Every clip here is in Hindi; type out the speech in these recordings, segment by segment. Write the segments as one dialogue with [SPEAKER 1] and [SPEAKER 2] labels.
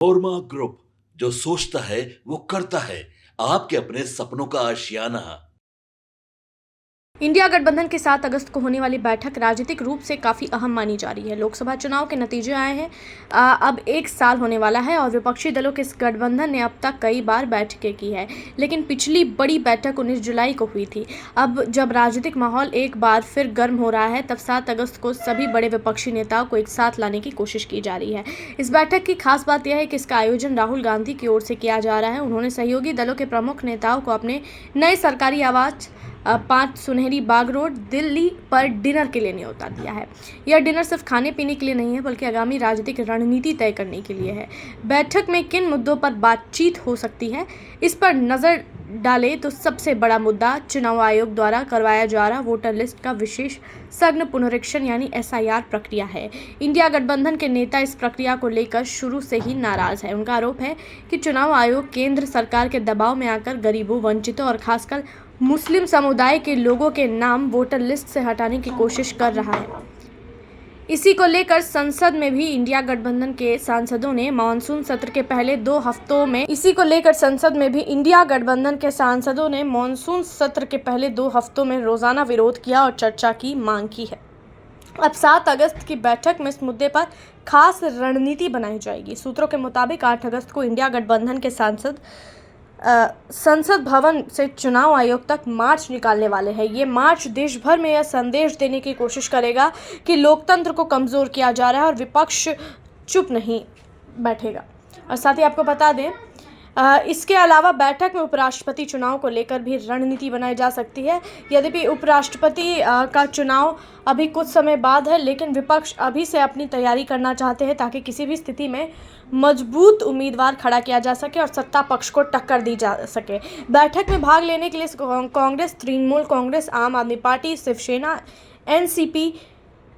[SPEAKER 1] ओरमा ग्रुप, जो सोचता है वो करता है। आपके अपने सपनों का आशियाना।
[SPEAKER 2] इंडिया गठबंधन के 7 अगस्त को होने वाली बैठक राजनीतिक रूप से काफ़ी अहम मानी जा रही है। लोकसभा चुनाव के नतीजे आए हैं। अब 1 साल होने वाला है और विपक्षी दलों के इस गठबंधन ने अब तक कई बार बैठकें की है, लेकिन पिछली बड़ी बैठक 19 जुलाई को हुई थी। अब जब राजनीतिक माहौल एक बार फिर गर्म हो रहा है, तब 7 अगस्त को सभी बड़े विपक्षी नेताओं को एक साथ लाने की कोशिश की जा रही है। इस बैठक की खास बात यह है कि इसका आयोजन राहुल गांधी की ओर से किया जा रहा है। उन्होंने सहयोगी दलों के प्रमुख नेताओं को अपने नए सरकारी आवास 5 सुनहरी बाग रोड, दिल्ली पर डिनर के लिए न्योता दिया है। यह डिनर सिर्फ खाने पीने के लिए नहीं है, बल्कि आगामी राजनीतिक रणनीति तय करने के लिए है। बैठक में किन मुद्दों पर बातचीत हो सकती है, इस पर नजर डालें तो सबसे बड़ा मुद्दा चुनाव आयोग द्वारा करवाया जा रहा वोटर लिस्ट का विशेष सघन पुनरीक्षण यानी SIR प्रक्रिया है। इंडिया गठबंधन के नेता इस प्रक्रिया को लेकर शुरू से ही नाराज है। उनका आरोप है कि चुनाव आयोग केंद्र सरकार के दबाव में आकर गरीबों, वंचितों और खासकर मुस्लिम समुदाय के लोगों के नाम वोटर लिस्ट से हटाने की कोशिश कर रहा है। इसी को लेकर संसद में भी इंडिया गठबंधन के सांसदों ने मानसून सत्र के पहले 2 हफ्तों में रोजाना विरोध किया और चर्चा की मांग की है। अब 7 अगस्त की बैठक में इस मुद्दे पर खास रणनीति बनाई जाएगी। सूत्रों के मुताबिक 8 अगस्त को इंडिया गठबंधन के सांसद संसद भवन से चुनाव आयोग तक मार्च निकालने वाले हैं। ये मार्च देश भर में यह संदेश देने की कोशिश करेगा कि लोकतंत्र को कमज़ोर किया जा रहा है और विपक्ष चुप नहीं बैठेगा। और साथ ही आपको बता दें, इसके अलावा बैठक में उपराष्ट्रपति चुनाव को लेकर भी रणनीति बनाई जा सकती है। यद्यपि उपराष्ट्रपति का चुनाव अभी कुछ समय बाद है, लेकिन विपक्ष अभी से अपनी तैयारी करना चाहते हैं ताकि किसी भी स्थिति में मजबूत उम्मीदवार खड़ा किया जा सके और सत्ता पक्ष को टक्कर दी जा सके। बैठक में भाग लेने के लिए Congress, Trinamool Congress, Aam Aadmi Party, Shiv Sena, NCP,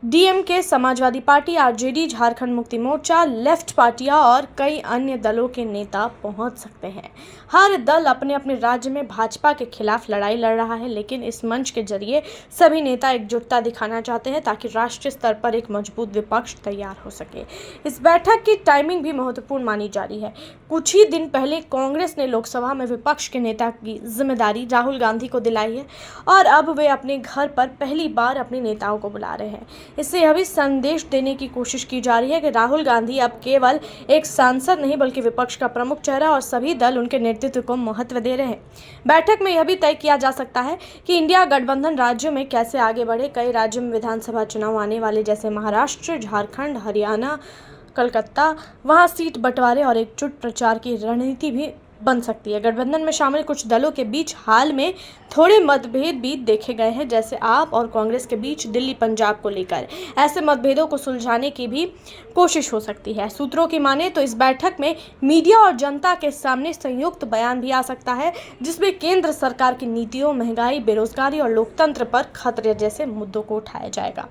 [SPEAKER 2] DMK, Samajwadi Party, RJD, Jharkhand Mukti Morcha, left पार्टियां और कई अन्य दलों के नेता पहुंच सकते हैं। हर दल अपने अपने राज्य में भाजपा के खिलाफ लड़ाई लड़ रहा है, लेकिन इस मंच के जरिए सभी नेता एकजुटता दिखाना चाहते हैं ताकि राष्ट्रीय स्तर पर एक मजबूत विपक्ष तैयार हो सके। इस बैठक की टाइमिंग भी महत्वपूर्ण मानी जा रही है। कुछ ही दिन पहले कांग्रेस ने लोकसभा में विपक्ष के नेता की जिम्मेदारी राहुल गांधी को दिलाई है और अब वे अपने घर पर पहली बार अपने नेताओं को बुला रहे हैं। इससे यह भी संदेश देने की कोशिश की जा रही है कि राहुल गांधी अब केवल एक सांसद नहीं, बल्कि विपक्ष का प्रमुख चेहरा और सभी दल उनके नेतृत्व को महत्व दे रहे हैं। बैठक में यह भी तय किया जा सकता है कि इंडिया गठबंधन राज्यों में कैसे आगे बढ़े। कई राज्यों में विधानसभा चुनाव आने वाले, जैसे महाराष्ट्र, झारखंड, हरियाणा, कलकत्ता, वहां सीट बंटवारे और एकजुट प्रचार की रणनीति भी बन सकती है। गठबंधन में शामिल कुछ दलों के बीच हाल में थोड़े मतभेद भी देखे गए हैं, जैसे आप और कांग्रेस के बीच दिल्ली पंजाब को लेकर। ऐसे मतभेदों को सुलझाने की भी कोशिश हो सकती है। सूत्रों की माने तो इस बैठक में मीडिया और जनता के सामने संयुक्त बयान भी आ सकता है, जिसमें केंद्र सरकार की नीतियों, महंगाई, बेरोजगारी और लोकतंत्र पर खतरे जैसे मुद्दों को उठाया जाएगा।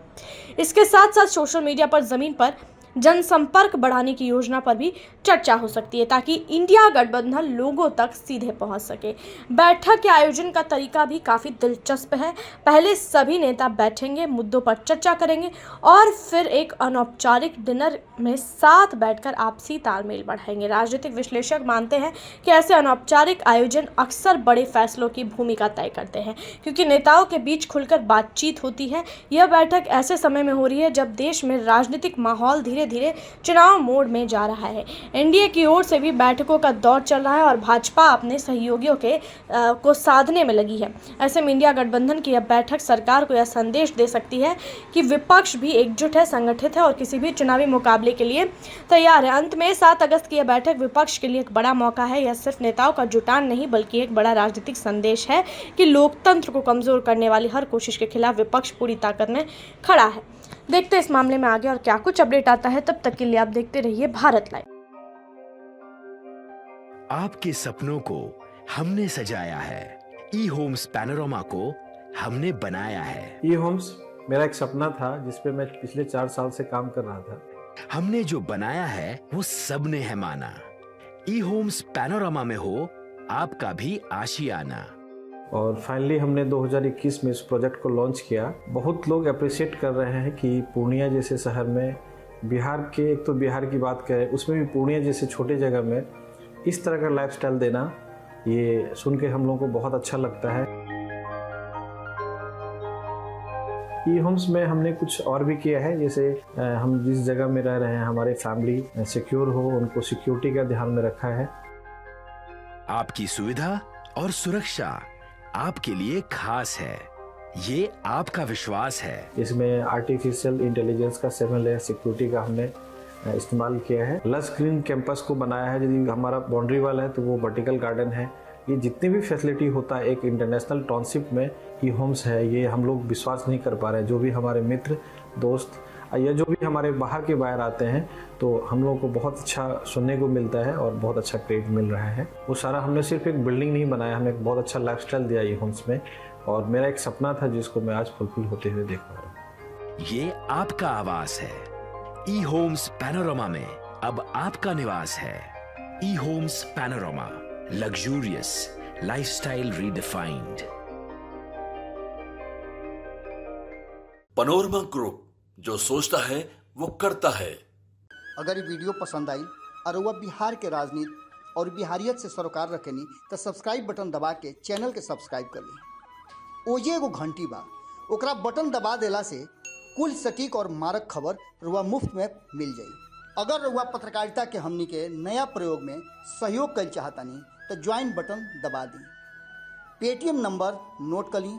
[SPEAKER 2] इसके साथ साथ सोशल मीडिया पर जमीन पर जनसंपर्क बढ़ाने की योजना पर भी चर्चा हो सकती है, ताकि इंडिया गठबंधन लोगों तक सीधे पहुंच सके। बैठक के आयोजन का तरीका भी काफ़ी दिलचस्प है। पहले सभी नेता बैठेंगे, मुद्दों पर चर्चा करेंगे और फिर एक अनौपचारिक डिनर में साथ बैठकर आपसी तालमेल बढ़ाएंगे। राजनीतिक विश्लेषक मानते हैं कि ऐसे अनौपचारिक आयोजन अक्सर बड़े फैसलों की भूमिका तय करते हैं, क्योंकि नेताओं के बीच खुलकर बातचीत होती है। यह बैठक ऐसे समय में हो रही है जब देश में राजनीतिक माहौल धीरे धीरे चुनाव मोड में जा रहा है। एनडीए की ओर से भी बैठकों का दौर चल रहा है और भाजपा अपने सहयोगियों को साधने में लगी है। ऐसे में इंडिया गठबंधन की यह बैठक सरकार को यह संदेश दे सकती है कि विपक्ष भी एकजुट है, संगठित है और किसी भी चुनावी मुकाबले के लिए तैयार है। अंत में 7 अगस्त की यह बैठक विपक्ष के लिए एक बड़ा मौका है। यह सिर्फ नेताओं का जुटान नहीं, बल्कि एक बड़ा राजनीतिक संदेश है कि लोकतंत्र को कमजोर करने वाली हर कोशिश के खिलाफ विपक्ष पूरी ताकत में खड़ा है। देखते हैं इस मामले में आगे और क्या कुछ अपडेट आता है। तब तक के लिए आप देखते रहिए भारत लाइव।
[SPEAKER 3] आपके सपनों को हमने सजाया है, ई होम्स पैनोरमा को हमने बनाया है।
[SPEAKER 4] ई होम्स मेरा एक सपना था जिस पे मैं पिछले 4 साल से काम कर रहा था।
[SPEAKER 3] हमने जो बनाया है वो सबने है माना। ई होम्स पैनोरमा में हो आपका भी आशियाना।
[SPEAKER 4] और फाइनली हमने 2021 में इस प्रोजेक्ट को लॉन्च किया। बहुत लोग अप्रिशिएट कर रहे हैं कि पूर्णिया जैसे शहर में बिहार के, एक तो बिहार की बात करें, उसमें भी पूर्णिया जैसे छोटे जगह में इस तरह का लाइफस्टाइल देना, ये सुन के हम लोगों को बहुत अच्छा लगता है। ई होम्स में हमने कुछ और भी किया है, जैसे हम जिस जगह में रह रहे हैं हमारे फैमिली सिक्योर हो, उनको सिक्योरिटी का ध्यान में रखा है।
[SPEAKER 3] आपकी सुविधा और सुरक्षा आपके लिए खास है, ये आपका विश्वास है।
[SPEAKER 4] इसमें आर्टिफिशियल इंटेलिजेंस का 7 लेयर सिक्योरिटी का हमने इस्तेमाल किया है। लस ग्रीन कैंपस को बनाया है, यदि हमारा बाउंड्री वाल है तो वो वर्टिकल गार्डन है। ये जितनी भी फैसिलिटी होता है एक इंटरनेशनल टाउनशिप में, ई होम्स है, ये हम लोग विश्वास नहीं कर पा रहे हैं। जो भी हमारे मित्र दोस्त या जो भी हमारे बाहर के बाहर आते हैं तो हम लोगों को बहुत अच्छा सुनने को मिलता है और बहुत अच्छा क्रेडिट मिल रहा है। वो सारा हमने सिर्फ एक बिल्डिंग नहीं बनाया, हमें एक बहुत अच्छा लाइफस्टाइल दिया ई होम्स में, और मेरा एक सपना था जिसको मैं आज फुलफिल होते हुए देख पा रहा हूँ।
[SPEAKER 3] ये आपका आवास है। ई होम्स पैनोरामा में अब आपका निवास है। E Homes Panorama, luxurious lifestyle redefined.
[SPEAKER 1] Panorama Group, जो सोचता है वो करता है।
[SPEAKER 5] अगर ये वीडियो पसंद आई और वह बिहार के राजनीति और बिहारियत से सरोकार रखेनी तो सब्सक्राइब बटन दबा के चैनल के सब्सक्राइब कर ली। ओजे एगो घंटी बा, ओकरा बटन दबा देला से कुल सटीक और मारक खबर रुआ मुफ्त में मिल जाई। अगर रुआ पत्रकारिता के हमनी के नया प्रयोग में सहयोग कर चाहतानी तो ज्वाइन बटन दबा दी। पेटीएम नंबर नोट कर ली